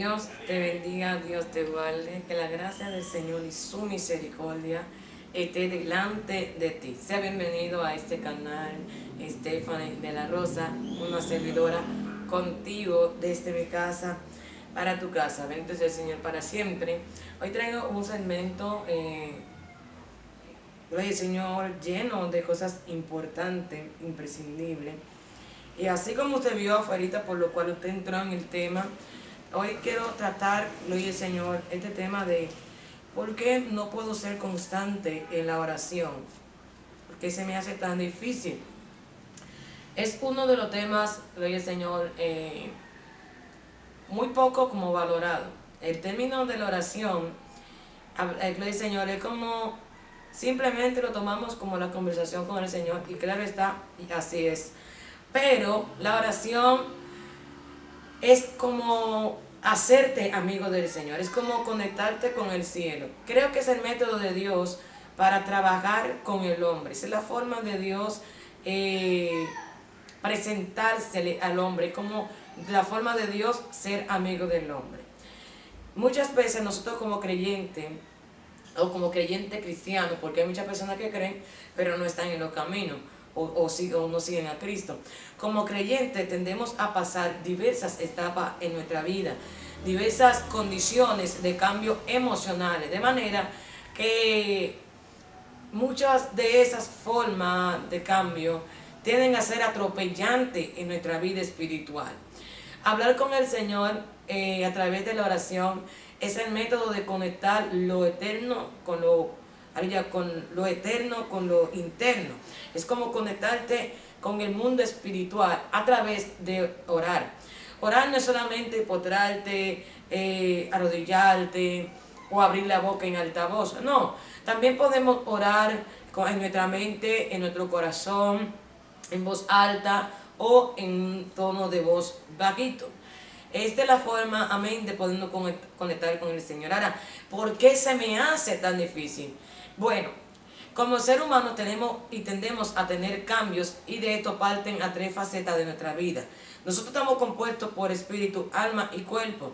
Dios te bendiga, Dios te guarde, que la gracia del Señor y su misericordia esté delante de ti. Sea bienvenido a este canal, Stephanie de la Rosa, una servidora contigo desde mi casa para tu casa. Bendito sea el Señor para siempre. Hoy traigo un segmento, gloria al Señor, lleno de cosas importantes, imprescindibles. Y así como usted vio afuera, por lo cual usted entró en el tema, hoy quiero tratar, gloria al Señor, este tema de por qué no puedo ser constante en la oración, por qué se me hace tan difícil. Es uno de los temas, gloria al Señor, muy poco como valorado. El término de la oración, gloria al Señor, es como simplemente lo tomamos como la conversación con el Señor, y claro está, y así es. Pero la oración es como hacerte amigo del Señor, es como conectarte con el cielo. Creo que es el método de Dios para trabajar con el hombre. Esa es la forma de Dios presentársele al hombre, es como la forma de Dios ser amigo del hombre. Muchas veces nosotros como creyentes, o como creyente cristiano, porque hay muchas personas que creen, pero no están en los caminos, o no siguen a Cristo. Como creyentes tendemos a pasar diversas etapas en nuestra vida, diversas condiciones de cambio emocionales, de manera que muchas de esas formas de cambio tienden a ser atropellantes en nuestra vida espiritual. Hablar con el Señor a través de la oración es el método de conectar lo eterno con lo eterno con lo interno. Es como conectarte con el mundo espiritual a través de orar. Orar no es solamente postrarte, arrodillarte o abrir la boca en altavoz. No, también podemos orar en nuestra mente, en nuestro corazón, en voz alta o en un tono de voz bajito. Esta es la forma, amén, de podernos conectar con el Señor. Ahora, ¿por qué se me hace tan difícil? Bueno, como ser humano tenemos y tendemos a tener cambios, y de esto parten a tres facetas de nuestra vida. Nosotros estamos compuestos por espíritu, alma y cuerpo.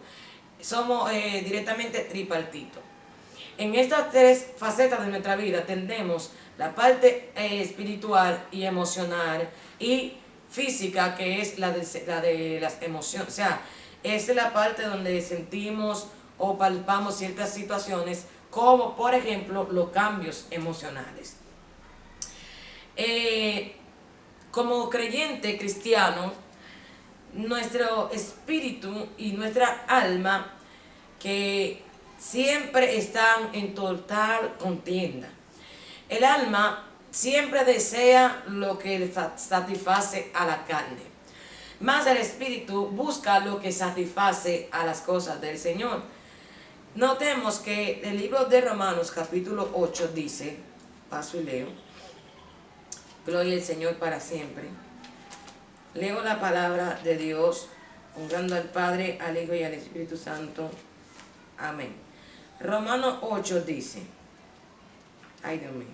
Somos directamente tripartitos. En estas tres facetas de nuestra vida tendemos la parte espiritual y emocional y física, que es la de las emociones. O sea, esa es la parte donde sentimos o palpamos ciertas situaciones, como por ejemplo los cambios emocionales. Como creyente cristiano, nuestro espíritu y nuestra alma, que siempre están en total contienda. El alma siempre desea lo que satisface a la carne, más el espíritu busca lo que satisface a las cosas del Señor. Notemos que el libro de Romanos capítulo 8 dice, paso y leo, gloria al Señor para siempre. Leo la palabra de Dios, honrando al Padre, al Hijo y al Espíritu Santo. Amén. Romanos 8 dice, ay Dios mío,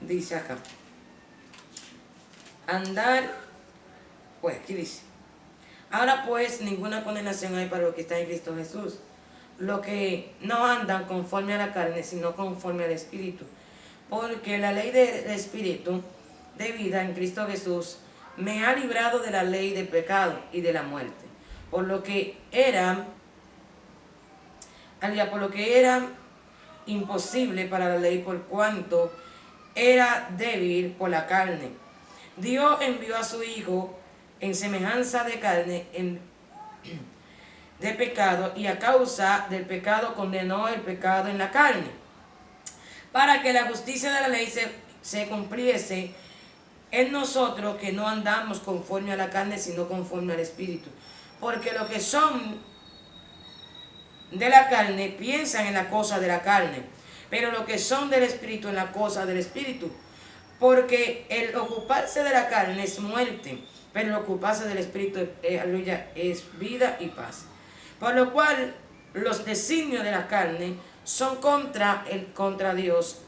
dice acá, andar, pues aquí dice, ahora pues ninguna condenación hay para los que están en Cristo Jesús, los que no andan conforme a la carne, sino conforme al Espíritu, porque la ley del Espíritu de vida en Cristo Jesús me ha librado de la ley del pecado y de la muerte. Por lo que era imposible para la ley, por cuanto era débil por la carne. Dios envió a su Hijo en semejanza de carne, de pecado, y a causa del pecado condenó el pecado en la carne, para que la justicia de la ley se cumpliese en nosotros, que no andamos conforme a la carne, sino conforme al Espíritu. Porque los que son de la carne piensan en la cosa de la carne, pero los que son del Espíritu en la cosa del Espíritu. Porque el ocuparse de la carne es muerte, pero el ocuparse del Espíritu, aleluya, es vida y paz. Por lo cual los designios de la carne son contra Dios,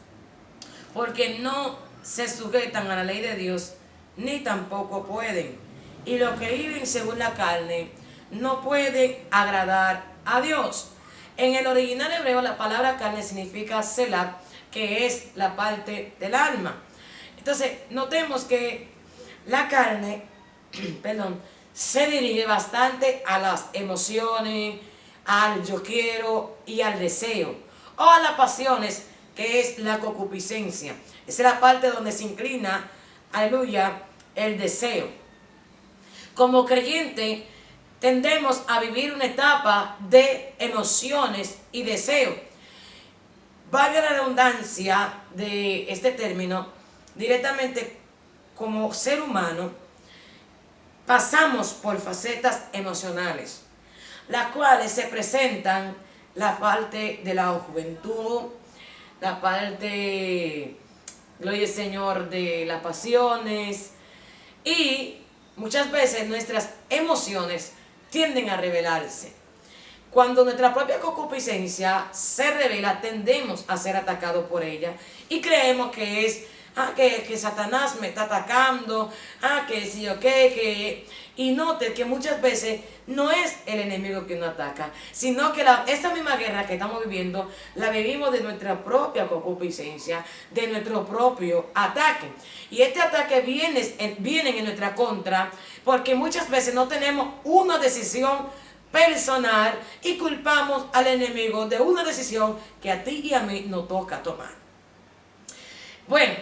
porque no se sujetan a la ley de Dios, ni tampoco pueden. y los que viven según la carne no pueden agradar a Dios. En el original hebreo la palabra carne significa selat, que es la parte del alma. Entonces, notemos que la carne, perdón, se dirige bastante a las emociones, al yo quiero y al deseo, o a las pasiones, que es la concupiscencia. Esa es la parte donde se inclina, aleluya, el deseo. Como creyente, tendemos a vivir una etapa de emociones y deseo. Valga la redundancia de este término, directamente como ser humano, pasamos por facetas emocionales, las cuales se presentan la parte de la juventud, la parte, gloria al Señor, de las pasiones, y muchas veces nuestras emociones tienden a revelarse. Cuando nuestra propia concupiscencia se revela, tendemos a ser atacados por ella y creemos que es que Satanás me está atacando, que sí o que... Y note que muchas veces no es el enemigo que nos ataca, sino que esta misma guerra que estamos viviendo, la vivimos de nuestra propia concupiscencia, de nuestro propio ataque. Y este ataque viene en nuestra contra, porque muchas veces no tenemos una decisión personal y culpamos al enemigo de una decisión que a ti y a mí nos toca tomar. Bueno,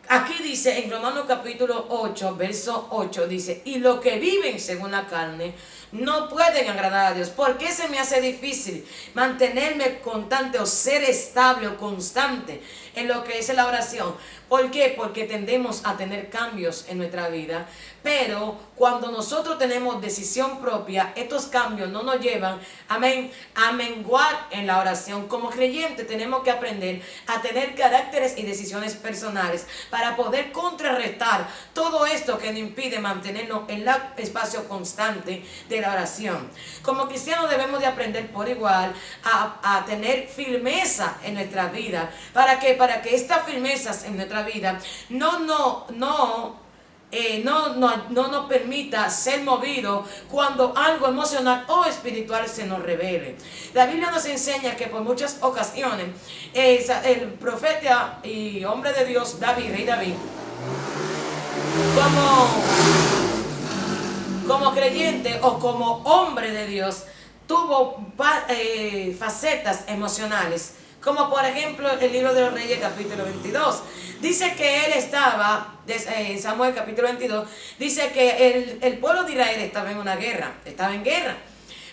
aquí dice en Romanos capítulo 8, verso 8, dice, y los que viven según la carne no pueden agradar a Dios. ¿Por qué se me hace difícil mantenerme constante o ser estable o constante en lo que es la oración? ¿Por qué? Porque tendemos a tener cambios en nuestra vida, pero cuando nosotros tenemos decisión propia, estos cambios no nos llevan, amén, a menguar en la oración. Como creyentes tenemos que aprender a tener caracteres y decisiones personales para poder contrarrestar todo esto que nos impide mantenernos en el espacio constante de la oración. Como cristianos debemos de aprender por igual a tener firmeza en nuestra vida. ¿Para qué? Para que estas firmezas en nuestra vida no nos permita ser movidos cuando algo emocional o espiritual se nos revele. La Biblia nos enseña que por muchas ocasiones el profeta y hombre de Dios rey David, como creyente o como hombre de Dios, tuvo facetas emocionales, como por ejemplo el libro de los Reyes capítulo 22. Dice que él estaba, en Samuel capítulo 22, dice que el pueblo de Israel estaba en guerra.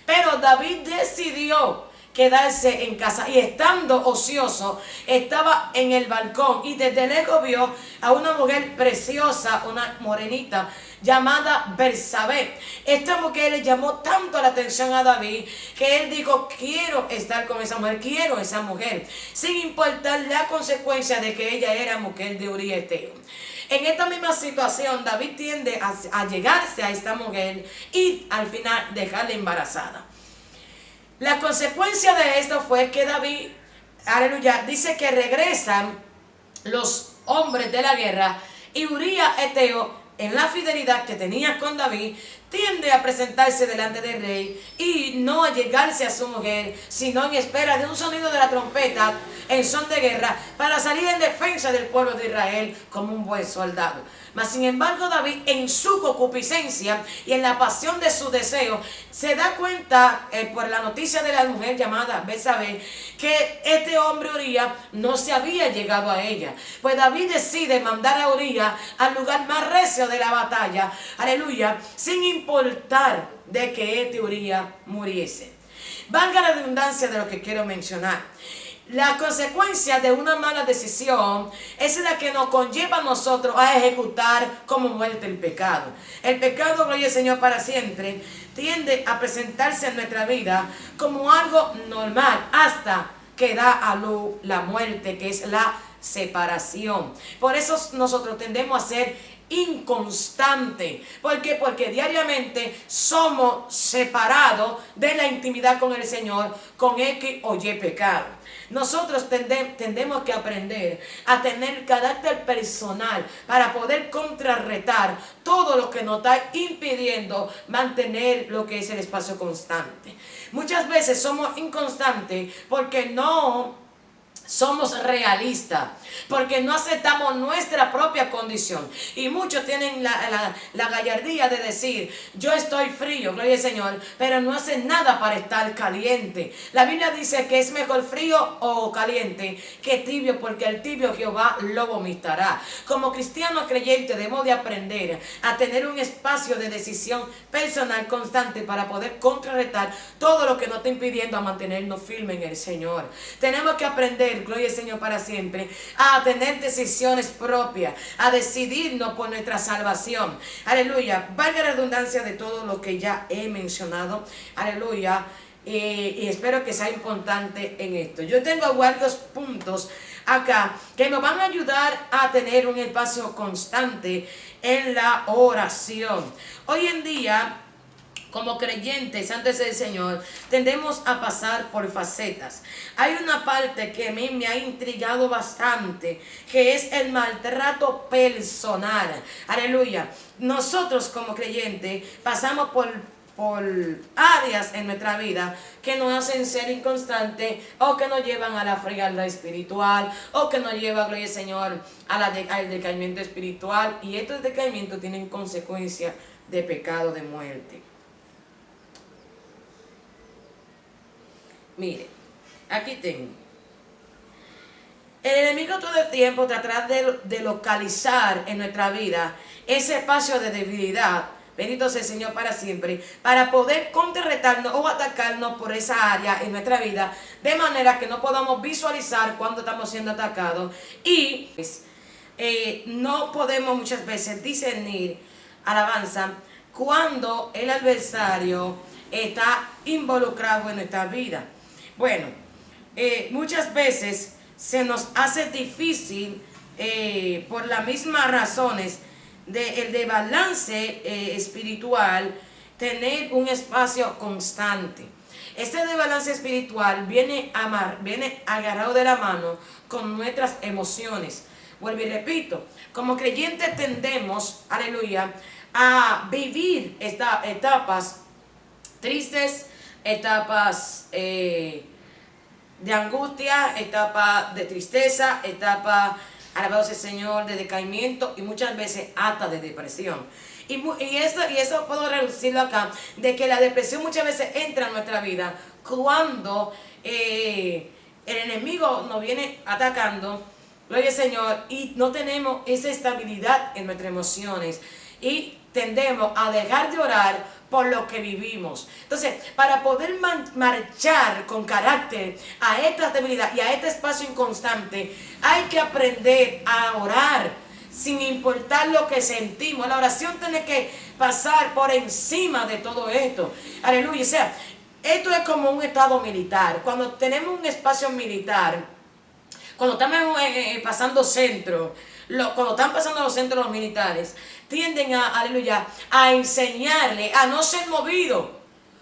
Pero David decidió quedarse en casa y estando ocioso, estaba en el balcón y desde lejos vio a una mujer preciosa, una morenita, llamada Bersabé. Esta mujer le llamó tanto la atención a David que él dijo, quiero estar con esa mujer, quiero esa mujer, sin importar la consecuencia de que ella era mujer de Uría Eteo. En esta misma situación, David tiende a llegarse a esta mujer y al final dejarla embarazada. La consecuencia de esto fue que David, aleluya, dice que regresan los hombres de la guerra y Uría Eteo, en la fidelidad que tenía con David, tiende a presentarse delante del rey y no a llegarse a su mujer, sino en espera de un sonido de la trompeta en son de guerra para salir en defensa del pueblo de Israel como un buen soldado. Mas sin embargo David, en su concupiscencia y en la pasión de su deseo, se da cuenta por la noticia de la mujer llamada Bersabé que este hombre Uría no se había llegado a ella. Pues David decide mandar a Uría al lugar más recio de la batalla, aleluya, sin importar de que este Uría muriese. Valga la redundancia de lo que quiero mencionar. La consecuencia de una mala decisión es la que nos conlleva a nosotros a ejecutar como muerte el pecado. El pecado, gloria al Señor para siempre, tiende a presentarse en nuestra vida como algo normal hasta que da a luz la muerte, que es la separación. Por eso nosotros tendemos a ser inconstante. ¿Por qué? Porque diariamente somos separados de la intimidad con el Señor con X o Y pecado. Nosotros tendemos que aprender a tener carácter personal para poder contrarrestar todo lo que nos está impidiendo mantener lo que es el espacio constante. Muchas veces somos inconstantes porque no somos realistas, porque no aceptamos nuestra propia condición. Y muchos tienen la gallardía de decir, yo estoy frío, gloria al Señor, pero no hacen nada para estar caliente. La Biblia dice que es mejor frío o caliente que tibio, porque el tibio Jehová lo vomitará. Como cristianos creyentes debemos de aprender a tener un espacio de decisión personal constante para poder contrarrestar todo lo que nos está impidiendo a mantenernos firmes en el Señor. Tenemos que aprender, gloria al Señor para siempre, a tener decisiones propias, a decidirnos por nuestra salvación. Aleluya. Valga la redundancia de todo lo que ya he mencionado. Aleluya. Y espero que sea importante en esto. Yo tengo varios puntos acá que nos van a ayudar a tener un espacio constante en la oración. Hoy en día, como creyentes antes del Señor, tendemos a pasar por facetas. Hay una parte que a mí me ha intrigado bastante, que es el maltrato personal. Aleluya. Nosotros como creyentes pasamos por áreas en nuestra vida que nos hacen ser inconstantes o que nos llevan a la frialdad espiritual o que nos lleva, gloria al Señor, al decaimiento espiritual, y estos decaimientos tienen consecuencias de pecado, de muerte. Mire, aquí tengo. El enemigo todo el tiempo tratará de localizar en nuestra vida ese espacio de debilidad, bendito sea el Señor para siempre, para poder contrarrestarnos o atacarnos por esa área en nuestra vida, de manera que no podamos visualizar cuando estamos siendo atacados y no podemos muchas veces discernir, alabanza, cuando el adversario está involucrado en nuestra vida. Bueno, muchas veces se nos hace difícil por las mismas razones de balance espiritual, tener un espacio constante. Este desbalance espiritual viene agarrado de la mano con nuestras emociones. Vuelvo y repito, como creyentes tendemos, aleluya, a vivir estas etapas tristes, etapas de angustia, etapas de tristeza, etapas, alabado sea el Señor, de decaimiento y muchas veces hasta de depresión. Y eso puedo reducirlo acá, de que la depresión muchas veces entra en nuestra vida cuando el enemigo nos viene atacando, gloria al Señor, y no tenemos esa estabilidad en nuestras emociones y tendemos a dejar de orar por lo que vivimos. Entonces, para poder marchar con carácter a esta debilidad y a este espacio inconstante, hay que aprender a orar sin importar lo que sentimos. La oración tiene que pasar por encima de todo esto. Aleluya. O sea, esto es como un estado militar. Cuando tenemos un espacio militar, cuando estamos pasando centro, cuando están pasando los centros los militares, tienden aleluya, a enseñarle a no ser movido.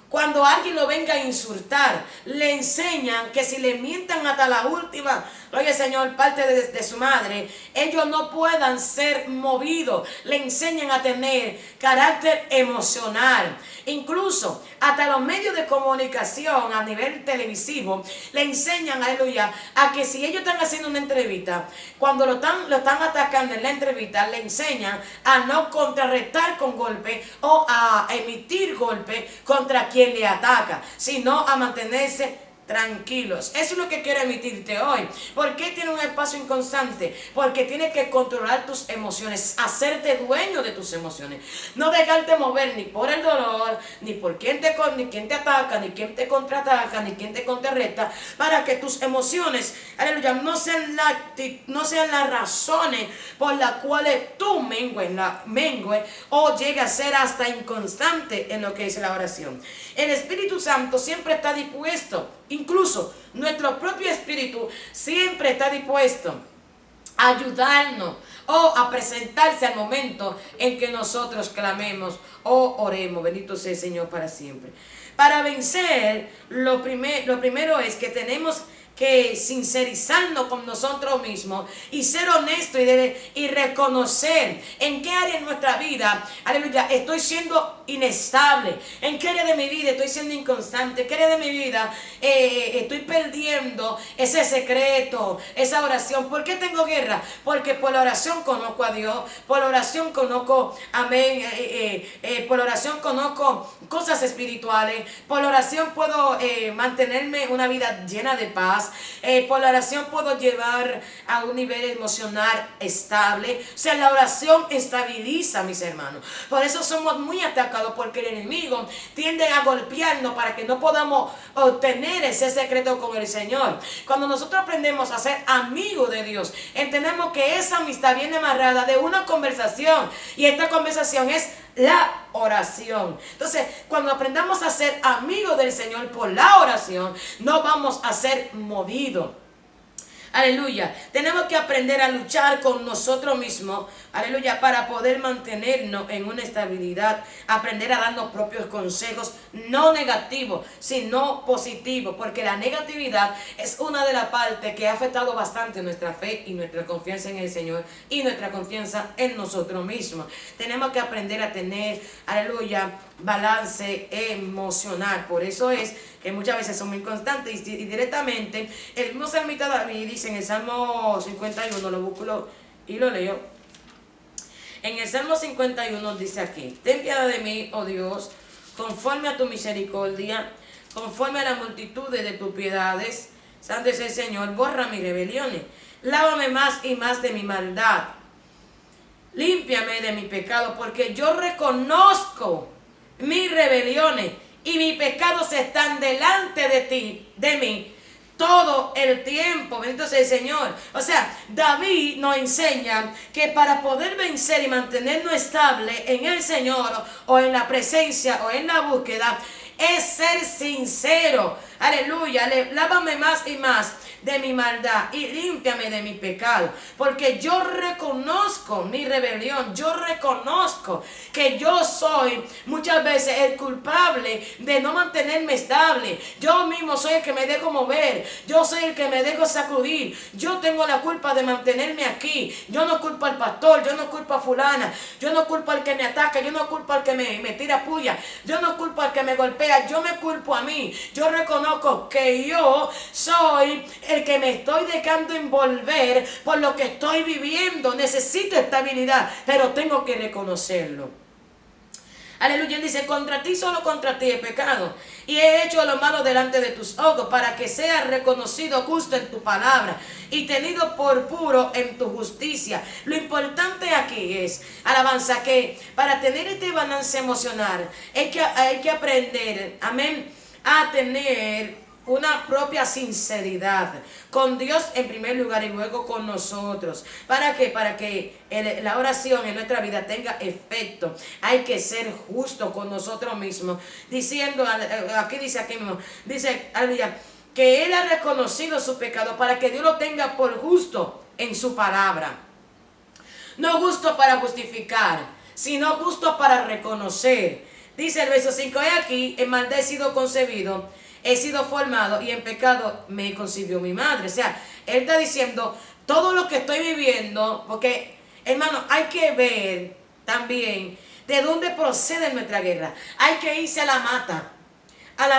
Cuando alguien lo venga a insultar, le enseñan que si le mientan hasta la última, gloria al Señor, parte de su madre, ellos no puedan ser movidos. Le enseñan a tener carácter emocional. Incluso hasta los medios de comunicación a nivel televisivo le enseñan, aleluya, a que si ellos están haciendo una entrevista, cuando lo están atacando en la entrevista, le enseñan a no contrarrestar con golpe o a emitir golpe contra quien le ataca, sino a mantenerse tranquilos. Eso es lo que quiero emitirte hoy. ¿Por qué tiene un espacio inconstante? Porque tienes que controlar tus emociones, hacerte dueño de tus emociones, no dejarte mover ni por el dolor, ni por quien te ataca, ni quien te contraataca, ni quien te contrarresta, para que tus emociones, aleluya, no sean las razones por las cuales tú mengue o llegue a ser hasta inconstante en lo que es la oración. El Espíritu Santo siempre está dispuesto. Incluso nuestro propio espíritu siempre está dispuesto a ayudarnos o a presentarse al momento en que nosotros clamemos o oremos. Bendito sea el Señor para siempre. Para vencer, lo primero es que tenemos que sincerizarnos con nosotros mismos y ser honestos y reconocer en qué área de nuestra vida, aleluya, estoy siendo inestable, en qué área de mi vida estoy siendo inconstante, en qué área de mi vida estoy perdiendo ese secreto, esa oración. ¿Por qué tengo guerra? Porque por la oración conozco a Dios, por la oración conozco, amén, por la oración conozco cosas espirituales, por la oración puedo mantenerme una vida llena de paz. Por la oración puedo llevar a un nivel emocional estable. O sea, la oración estabiliza, mis hermanos. Por eso somos muy atacados, porque el enemigo tiende a golpearnos para que no podamos obtener ese secreto con el Señor. Cuando nosotros aprendemos a ser amigos de Dios, entendemos que esa amistad viene amarrada de una conversación, y esta conversación es la oración. Entonces, cuando aprendamos a ser amigos del Señor por la oración, no vamos a ser movidos. Aleluya. Tenemos que aprender a luchar con nosotros mismos, aleluya, para poder mantenernos en una estabilidad. Aprender a darnos propios consejos, no negativos, sino positivos, porque la negatividad es una de las partes que ha afectado bastante nuestra fe y nuestra confianza en el Señor y nuestra confianza en nosotros mismos. Tenemos que aprender a tener, aleluya, balance emocional. Por eso es que muchas veces somos inconstantes y directamente el mismo salmista David dice en el Salmo 51, lo busco y lo leo. En el Salmo 51 dice aquí: ten piedad de mí, oh Dios, conforme a tu misericordia, conforme a la multitud de tus piedades. Santo es el Señor, borra mis rebeliones, lávame más y más de mi maldad, límpiame de mi pecado, porque yo reconozco mis rebeliones y mis pecados están delante de ti, de mí, todo el tiempo. Bendito sea el Señor. O sea, David nos enseña que para poder vencer y mantenernos estable en el Señor, o en la presencia, o en la búsqueda, es ser sincero. Aleluya, lávame más y más de mi maldad y límpiame de mi pecado, porque yo reconozco mi rebelión, yo reconozco que yo soy muchas veces el culpable de no mantenerme estable. Yo mismo soy el que me dejo mover, yo soy el que me dejo sacudir, yo tengo la culpa de mantenerme aquí. Yo no culpo al pastor, yo no culpo a fulana, yo no culpo al que me ataca, yo no culpo al que me tira puya, yo no culpo al que me golpea, yo me culpo a mí. Yo reconozco que yo soy el que me estoy dejando envolver por lo que estoy viviendo. Necesito estabilidad, pero tengo que reconocerlo. Aleluya. Dice: contra ti, solo contra ti he pecado y he hecho lo malo delante de tus ojos, para que seas reconocido justo en tu palabra y tenido por puro en tu justicia. Lo importante aquí es, alabanza, que para tener este balance emocional hay que aprender, amén, a tener una propia sinceridad con Dios en primer lugar y luego con nosotros. ¿Para qué? Para que la oración en nuestra vida tenga efecto. Hay que ser justo con nosotros mismos, diciendo, aquí mismo, dice, aleluya, que Él ha reconocido su pecado para que Dios lo tenga por justo en su palabra. No justo para justificar, sino justo para reconocer. Dice el verso 5, he aquí, en maldad he sido concebido, he sido formado, y en pecado me concibió mi madre. O sea, él está diciendo todo lo que estoy viviendo, porque, hermano, hay que ver también de dónde procede nuestra guerra. Hay que irse a la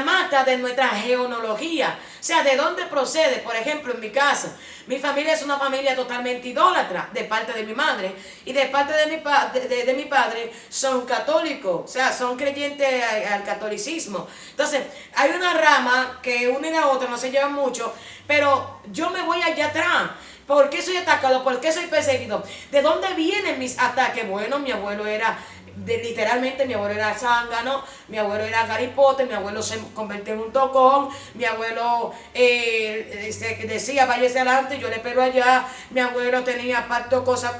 mata de nuestra genealogía. O sea, ¿de dónde procede? Por ejemplo, en mi casa, mi familia es una familia totalmente idólatra de parte de mi madre, y de parte de mi padre son católicos, o sea, son creyentes al catolicismo. Entonces, hay una rama que una y la otra no se llevan mucho, pero yo me voy allá atrás. ¿Por qué soy atacado? ¿Por qué soy perseguido? ¿De dónde vienen mis ataques? Bueno, mi abuelo era... literalmente mi abuelo era zángano, mi abuelo era garipote, mi abuelo se convirtió en un tocón, mi abuelo decía váyase adelante, yo le pego allá, mi abuelo tenía pacto cosas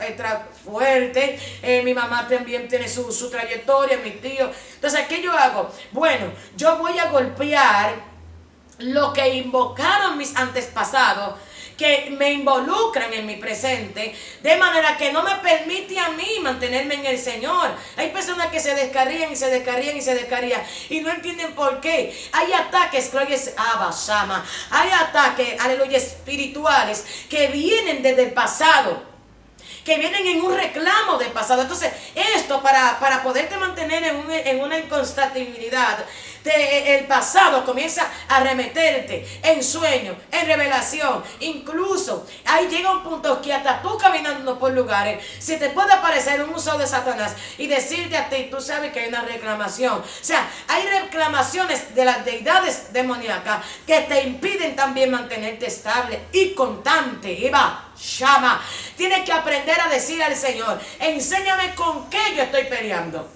fuertes, mi mamá también tiene su trayectoria, mis tíos. Entonces, ¿qué yo hago? Bueno, yo voy a golpear lo que invocaron mis antepasados, que me involucran en mi presente, de manera que no me permite a mí mantenerme en el Señor. Hay personas que se descarrían y se descarrían y se descarrían y no entienden por qué. Hay ataques, hay ataques, aleluya, espirituales que vienen desde el pasado, que vienen en un reclamo del pasado. Entonces, esto para poderte mantener en una inconstabilidad, el pasado comienza a arremeterte en sueño, en revelación. Incluso ahí llega un punto que hasta tú caminando por lugares, se te puede aparecer un uso de Satanás y decirte a ti, tú sabes que hay una reclamación. O sea, hay reclamaciones de las deidades demoníacas que te impiden también mantenerte estable y constante. Llama. Tienes que aprender a decir al Señor, enséñame con qué yo estoy peleando.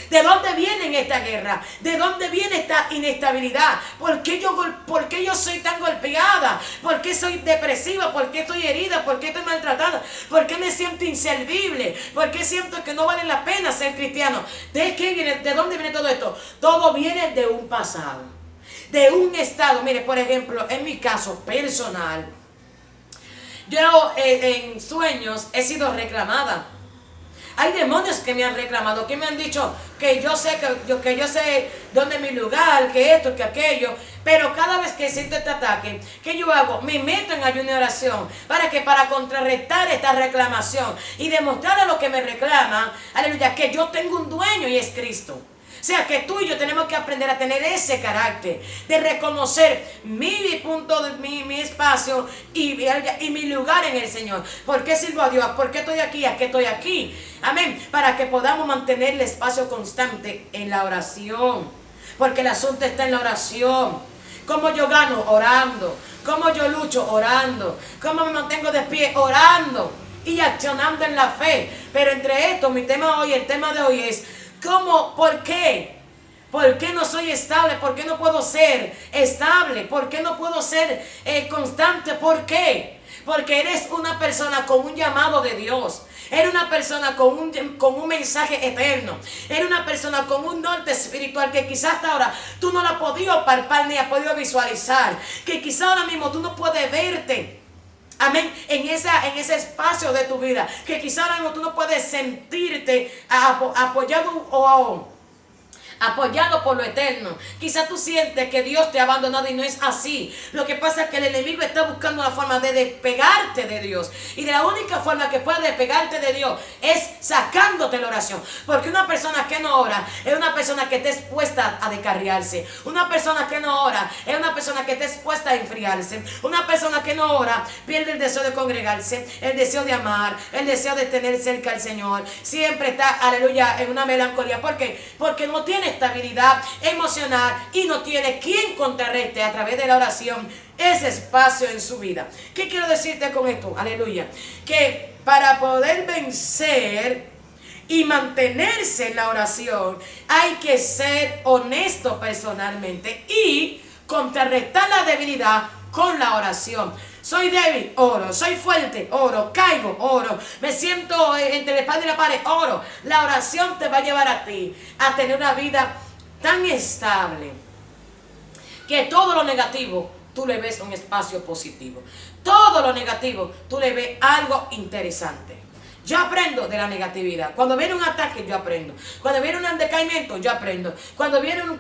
¿De dónde viene esta guerra? ¿De dónde viene esta inestabilidad? ¿Por qué yo soy tan golpeada? ¿Por qué soy depresiva? ¿Por qué estoy herida? ¿Por qué estoy maltratada? ¿Por qué me siento inservible? ¿Por qué siento que no vale la pena ser cristiano? ¿De qué viene? ¿De dónde viene todo esto? Todo viene de un pasado, de un estado. Mire, por ejemplo, en mi caso personal, yo en sueños he sido reclamada. Hay demonios que me han reclamado, que me han dicho que yo sé dónde es mi lugar, que esto, que aquello. Pero cada vez que siento este ataque, ¿qué yo hago? Me meto en ayuno y oración. Para contrarrestar esta reclamación y demostrar a lo que me reclaman, aleluya, que yo tengo un dueño y es Cristo. O sea que tú y yo tenemos que aprender a tener ese carácter de reconocer mi punto, mi espacio y mi lugar en el Señor. ¿Por qué sirvo a Dios? ¿Por qué estoy aquí? ¿A qué estoy aquí? Amén. Para que podamos mantener el espacio constante en la oración. Porque el asunto está en la oración. ¿Cómo yo gano? Orando. ¿Cómo yo lucho? Orando. ¿Cómo me mantengo de pie? Orando. Y accionando en la fe. Pero entre esto, el tema de hoy es ¿cómo? ¿Por qué? ¿Por qué no soy estable? ¿Por qué no puedo ser estable? ¿Por qué no puedo ser constante? ¿Por qué? Porque eres una persona con un llamado de Dios. Eres una persona con un mensaje eterno. Eres una persona con un norte espiritual que quizás hasta ahora tú no la has podido palpar ni has podido visualizar. Que quizás ahora mismo tú no puedes verte. Amén, en ese espacio de tu vida, que quizás ahora mismo tú no puedes sentirte apoyado por lo eterno. Quizás tú sientes que Dios te ha abandonado y no es así. Lo que pasa es que el enemigo está buscando una forma de despegarte de Dios. Y de la única forma que puede despegarte de Dios es sacándote la oración. Porque una persona que no ora es una persona que está expuesta a descarriarse. Una persona que no ora es una persona que está expuesta a enfriarse. Una persona que no ora pierde el deseo de congregarse, el deseo de amar, el deseo de tener cerca al Señor. Siempre está, aleluya, en una melancolía. ¿Por qué? Porque no tiene estabilidad emocional y no tiene quien contrarreste a través de la oración ese espacio en su vida. ¿Qué quiero decirte con esto? Aleluya. Que para poder vencer y mantenerse en la oración hay que ser honesto personalmente y contrarrestar la debilidad con la oración. Soy débil, oro. Soy fuerte, oro. Caigo, oro. Me siento entre la espada y la pared, oro. La oración te va a llevar a ti a tener una vida tan estable que todo lo negativo tú le ves un espacio positivo. Todo lo negativo tú le ves algo interesante. Yo aprendo de la negatividad. Cuando viene un ataque, yo aprendo. Cuando viene un decaimiento, yo aprendo. Cuando viene un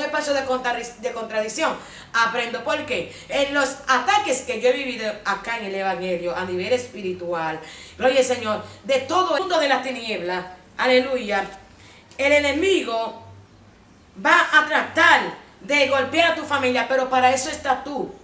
espacio de contradicción, aprendo. ¿Por qué? En los ataques que yo he vivido acá en el Evangelio, a nivel espiritual, gloria al Señor, de todo el mundo de las tinieblas, aleluya, el enemigo va a tratar de golpear a tu familia, pero para eso estás tú.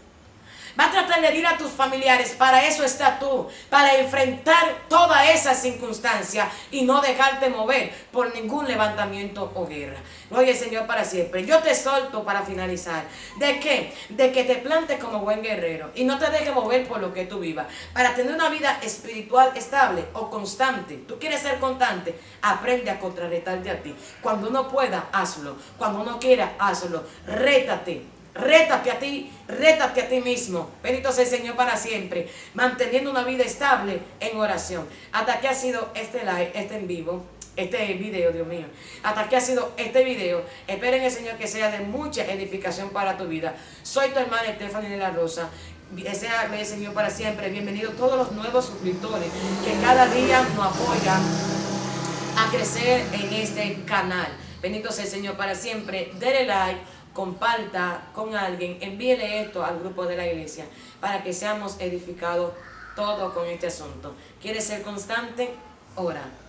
Va a tratar de herir a tus familiares, para eso estás tú, para enfrentar toda esa circunstancia y no dejarte mover por ningún levantamiento o guerra. Gloria al Señor para siempre. Yo te solto para finalizar. ¿De qué? De que te plantes como buen guerrero y no te dejes mover por lo que tú vivas. Para tener una vida espiritual estable o constante, tú quieres ser constante, aprende a contrarretarte a ti. Cuando uno pueda, hazlo. Cuando uno quiera, hazlo. Rétate. Rétate a ti mismo. Bendito sea el Señor para siempre. Manteniendo una vida estable en oración. Hasta aquí ha sido este live, en vivo. Este video, Dios mío. Hasta aquí ha sido este video. Esperen el Señor que sea de mucha edificación para tu vida. Soy tu hermana Stephanie de la Rosa. Sea el Señor para siempre. Bienvenidos todos los nuevos suscriptores que cada día nos apoyan a crecer en este canal. Bendito sea el Señor para siempre. Dele like, comparta con alguien, envíele esto al grupo de la iglesia para que seamos edificados todos con este asunto. ¿Quieres ser constante? Ora.